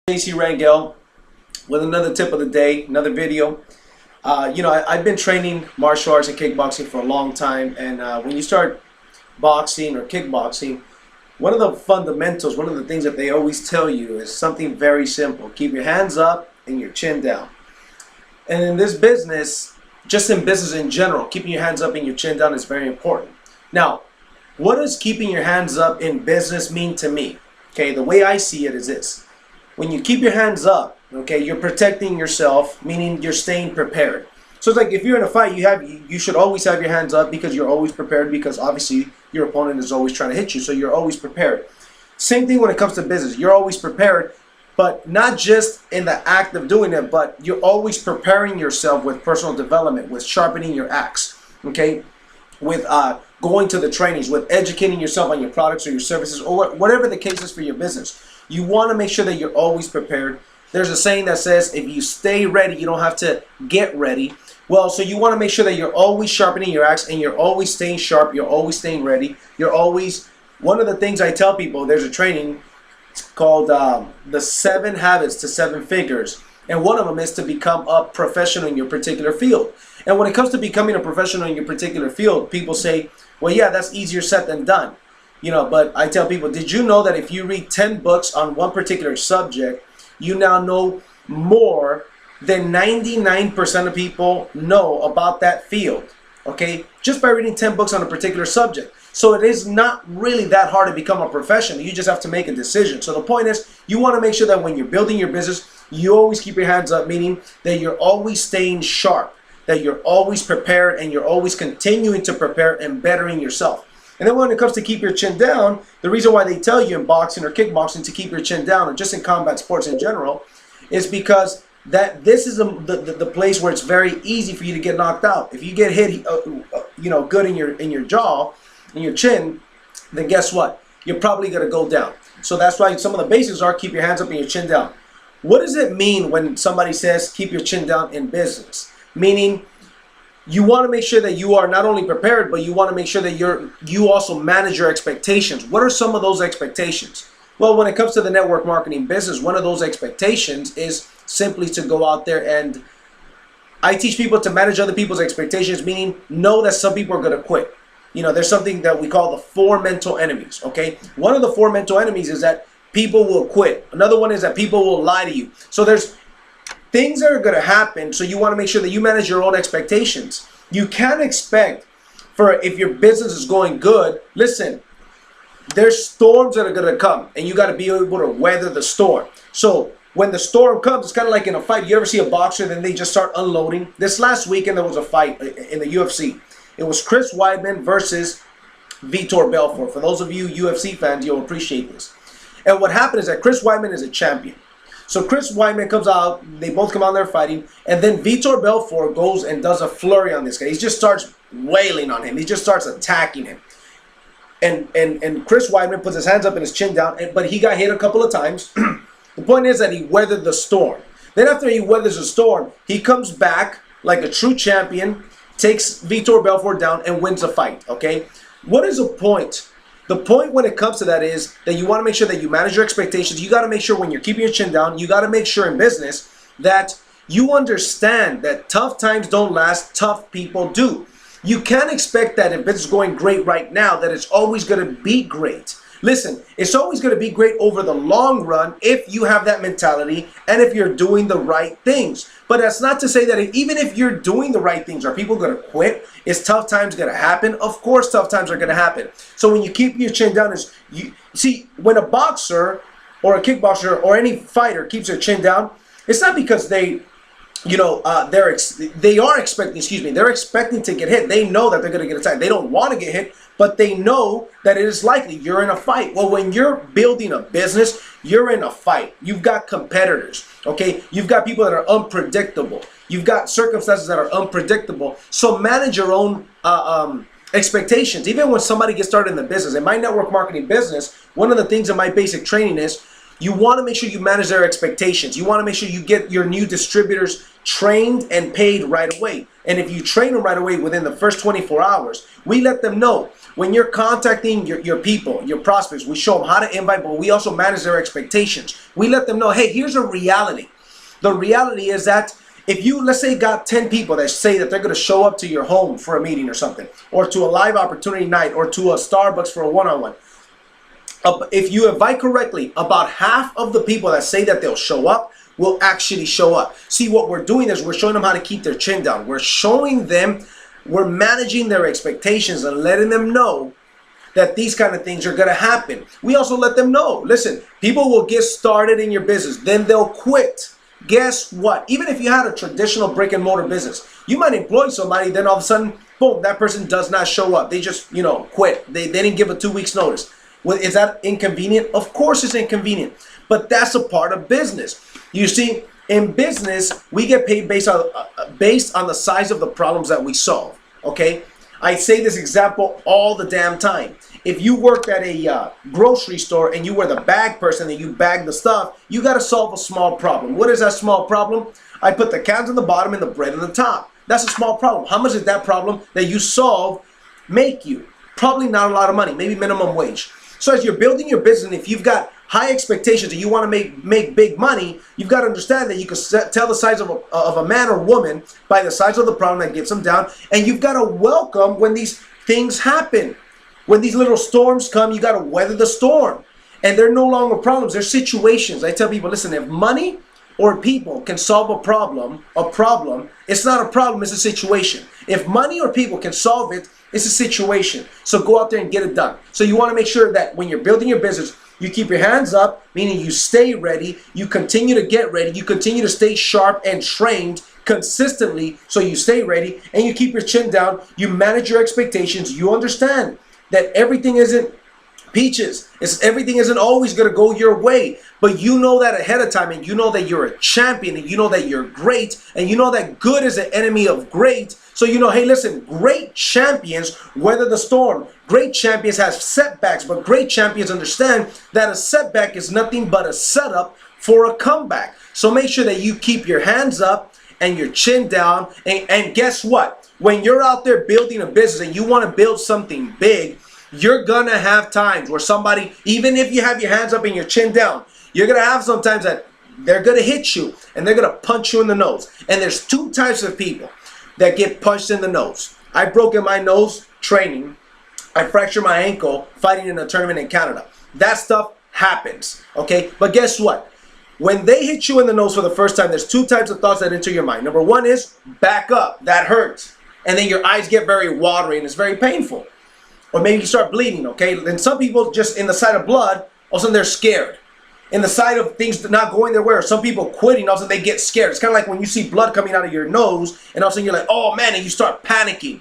Rangel with another tip of the day, another video. I've been training martial arts and kickboxing for a long time, and when you start boxing or kickboxing, one of the fundamentals, one of the things that they always tell you is something very simple. Keep your hands up and your chin down. And in this business, just in business in general, keeping your hands up and your chin down is very important. Now, what does keeping your hands up in business mean to me? Okay, the way I see it is this. When you keep your hands up, okay, you're protecting yourself, meaning you're staying prepared. So it's like if you're in a fight, you should always have your hands up because you're always prepared, because obviously your opponent is always trying to hit you, so you're always prepared. Same thing when it comes to business. You're always prepared, but not just in the act of doing it, but you're always preparing yourself with personal development, with sharpening your axe, okay, with going to the trainings, with educating yourself on your products or your services or whatever the case is for your business. You want to make sure that you're always prepared. There's a saying that says, if you stay ready, you don't have to get ready. Well, so you want to make sure that you're always sharpening your axe and you're always staying sharp. You're always staying ready. You're always, one of the things I tell people, there's a training called the 7 Habits to 7 Figures. And one of them is to become a professional in your particular field. And when it comes to becoming a professional in your particular field, people say, well, yeah, that's easier said than done. But I tell people, did you know that if you read 10 books on one particular subject, you now know more than 99% of people know about that field, okay? Just by reading 10 books on a particular subject. So it is not really that hard to become a professional. You just have to make a decision. So the point is, you want to make sure that when you're building your business, you always keep your hands up, meaning that you're always staying sharp, that you're always prepared, and you're always continuing to prepare and bettering yourself. And then when it comes to keep your chin down, the reason why they tell you in boxing or kickboxing to keep your chin down, or just in combat sports in general, is because that this is the place where it's very easy for you to get knocked out. If you get hit, good in your jaw, in your chin, then guess what? You're probably going to go down. So that's why some of the basics are keep your hands up and your chin down. What does it mean when somebody says keep your chin down in business? Meaning, you want to make sure that you are not only prepared, but you want to make sure that you also manage your expectations. What are some of those expectations? Well, when it comes to the network marketing business, one of those expectations is simply to go out there, and I teach people to manage other people's expectations, meaning know that some people are going to quit. There's something that we call the 4 mental enemies, okay? One of the 4 mental enemies is that people will quit. Another one is that people will lie to you. So there's things that are going to happen, so you want to make sure that you manage your own expectations. You can't expect for if your business is going good, listen, there's storms that are going to come, and you got to be able to weather the storm. So when the storm comes, it's kind of like in a fight. You ever see a boxer, then they just start unloading? This last weekend, there was a fight in the UFC. It was Chris Weidman versus Vitor Belfort. For those of you UFC fans, you'll appreciate this. And what happened is that Chris Weidman is a champion. So Chris Weidman comes out, they both come out there fighting, and then Vitor Belfort goes and does a flurry on this guy. He just starts wailing on him. He just starts attacking him. And Chris Weidman puts his hands up and his chin down, but he got hit a couple of times. The point is that he weathered the storm. Then after he weathers the storm, he comes back like a true champion, takes Vitor Belfort down, and wins a fight, okay? What is the point? The point when it comes to that is that you want to make sure that you manage your expectations. You got to make sure when you're keeping your chin down, you got to make sure in business that you understand that tough times don't last, tough people do. You can't expect that if business is going great right now, that it's always going to be great. Listen, it's always going to be great over the long run if you have that mentality and if you're doing the right things. But that's not to say that even if you're doing the right things, are people going to quit? Is tough times going to happen? Of course tough times are going to happen. So when you keep your chin down, you see, when a boxer or a kickboxer or any fighter keeps their chin down, it's not because they're expecting to get hit. They know that they're going to get attacked. They don't want to get hit, but they know that it is likely. You're in a fight. Well, when you're building a business, you're in a fight. You've got competitors, okay? You've got people that are unpredictable. You've got circumstances that are unpredictable. So manage your own expectations. Even when somebody gets started in the business, in my network marketing business, one of the things in my basic training is You want to make sure you manage their expectations. You want to make sure you get your new distributors trained and paid right away. And if you train them right away within the first 24 hours, we let them know. When you're contacting your people, your prospects, we show them how to invite, but we also manage their expectations. We let them know, hey, here's a reality. The reality is that if you, let's say, got 10 people that say that they're going to show up to your home for a meeting or something, or to a live opportunity night, or to a Starbucks for a one-on-one, if you invite correctly, about half of the people that say that they'll show up will actually show up. See, what we're doing is we're showing them how to keep their chin down. We're showing them, we're managing their expectations and letting them know that these kind of things are going to happen. We also let them know, listen, people will get started in your business, then they'll quit. Guess what? Even if you had a traditional brick and mortar business, you might employ somebody, then all of a sudden, boom, that person does not show up. They just, quit. They didn't give a 2 weeks notice. Well, is that inconvenient? Of course it's inconvenient, but that's a part of business. You see, in business, we get paid based on the size of the problems that we solve, okay? I say this example all the damn time. If you work at a grocery store and you were the bag person and you bag the stuff, you got to solve a small problem. What is that small problem? I put the cans on the bottom and the bread on the top. That's a small problem. How much did that problem that you solve make you? Probably not a lot of money, maybe minimum wage. So as you're building your business, if you've got high expectations and you want to make big money, you've got to understand that you can tell the size of a man or woman by the size of the problem that gets them down. And you've got to welcome when these things happen. When these little storms come, you got to weather the storm. And they're no longer problems, they're situations. I tell people, listen, if money or people can solve a problem, it's not a problem, it's a situation. If money or people can solve it, it's a situation. So go out there and get it done. So you want to make sure that when you're building your business, you keep your hands up, meaning you stay ready, you continue to get ready, you continue to stay sharp and trained consistently so you stay ready, and you keep your chin down, you manage your expectations, you understand that everything isn't peaches. Everything isn't always going to go your way, but you know that ahead of time, and you know that you're a champion, and you know that you're great, and you know that good is an enemy of great. So you know, hey, listen, great champions weather the storm. Great champions have setbacks, but great champions understand that a setback is nothing but a setup for a comeback. So make sure that you keep your hands up and your chin down, and guess what? When you're out there building a business and you want to build something big, you're gonna have times where somebody, even if you have your hands up and your chin down, you're gonna have sometimes that they're gonna hit you and they're gonna punch you in the nose. And there's two types of people that get punched in the nose. I broken my nose training. I fractured my ankle fighting in a tournament in Canada. That stuff happens, okay? But guess what? When they hit you in the nose for the first time, there's two types of thoughts that enter your mind. Number one is back up. That hurts. And then your eyes get very watery and it's very painful. Or maybe you start bleeding, okay? And some people just in the sight of blood, all of a sudden they're scared. In the sight of things not going their way, or some people quitting, all of a sudden they get scared. It's kind of like when you see blood coming out of your nose, and all of a sudden you're like, oh man, and you start panicking.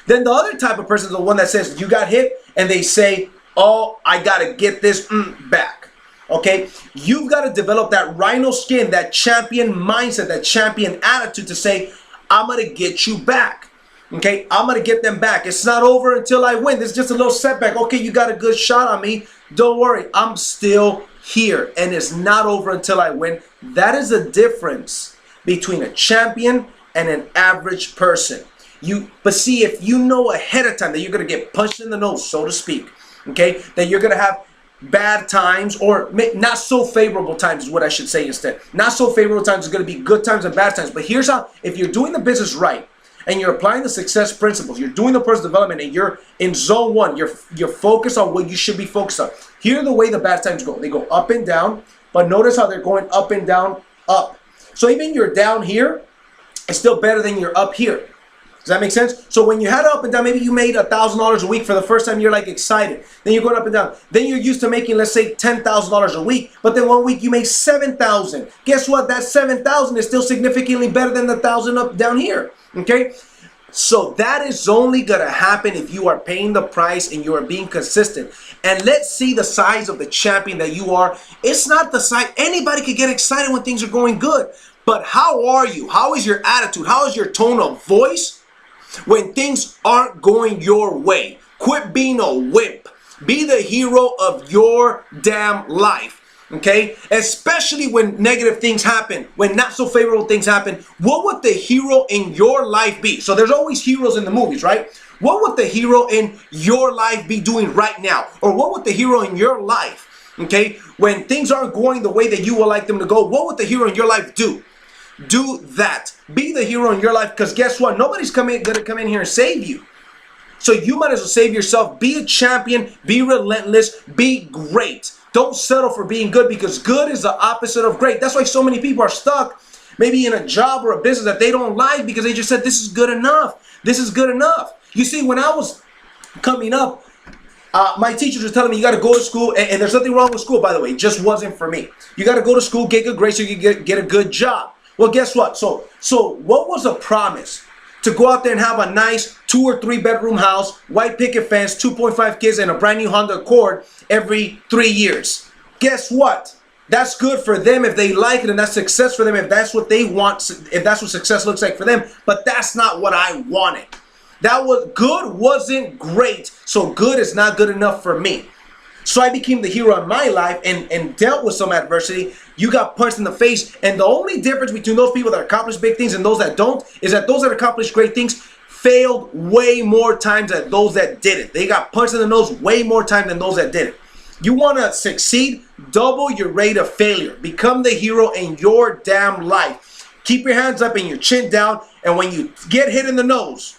Then the other type of person is the one that says, you got hit, and they say, oh, I got to get this back. Okay? You've got to develop that rhino skin, that champion mindset, that champion attitude to say, I'm going to get you back. Okay, I'm going to get them back. It's not over until I win. This is just a little setback. Okay, you got a good shot on me. Don't worry, I'm still here. And it's not over until I win. That is the difference between a champion and an average person. But see, if you know ahead of time that you're going to get punched in the nose, so to speak, okay, that you're going to have bad times, or not so favorable times is what I should say instead. Not so favorable times is going to be good times and bad times. But here's how, if you're doing the business right, and you're applying the success principles, you're doing the personal development, and you're in zone one, you're focused on what you should be focused on. Here's the way the bad times go. They go up and down, but notice how they're going up and down, up. So even you're down here, it's still better than you're up here. Does that make sense? So when you had up and down, maybe you made $1,000 a week for the first time, you're like excited. Then you're going up and down. Then you're used to making, let's say, $10,000 a week, but then one week you make $7,000. Guess what? That $7,000 is still significantly better than the $1,000 up down here. Okay? So that is only going to happen if you are paying the price and you are being consistent. And let's see the size of the champion that you are. It's not the size. Anybody can get excited when things are going good. But how are you? How is your attitude? How is your tone of voice when things aren't going your way? Quit being a wimp. Be the hero of your damn life. Okay, especially when negative things happen, when not so favorable things happen, what would the hero in your life be? So there's always heroes in the movies, right? What would the hero in your life be doing right now? Or what would the hero in your life, okay, when things aren't going the way that you would like them to go, what would the hero in your life do? Do that. Be the hero in your life, because guess what? Nobody's gonna come in here and save you. So you might as well save yourself. Be a champion. Be relentless. Be great. Don't settle for being good, because good is the opposite of great. That's why so many people are stuck maybe in a job or a business that they don't like, because they just said, this is good enough. This is good enough. You see, when I was coming up, my teachers were telling me, you got to go to school, and there's nothing wrong with school, by the way. It just wasn't for me. You got to go to school, get good grades so you can get a good job. Well, guess what? So what was a promise? To go out there and have a nice 2 or 3 bedroom house, white picket fence, 2.5 kids, and a brand new Honda Accord every 3 years. Guess what? That's good for them if they like it, and that's success for them if that's what they want, if that's what success looks like for them. But that's not what I wanted. That was good, wasn't great, so good is not good enough for me. So I became the hero in my life and dealt with some adversity. You got punched in the face, and the only difference between those people that accomplish big things and those that don't is that those that accomplish great things failed way more times than those that didn't. They got punched in the nose way more times than those that didn't. You want to succeed? Double your rate of failure. Become the hero in your damn life. Keep your hands up and your chin down, and when you get hit in the nose,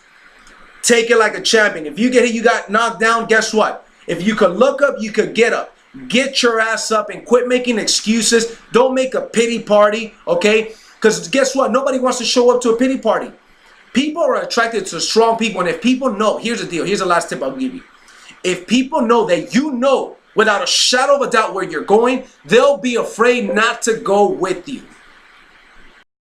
take it like a champion. If you get hit, you got knocked down, guess what? If you could look up, you could get up. Get your ass up and quit making excuses. Don't make a pity party, okay? Because guess what? Nobody wants to show up to a pity party. People are attracted to strong people. And if people know, here's the deal. Here's the last tip I'll give you. If people know that you know without a shadow of a doubt where you're going, they'll be afraid not to go with you.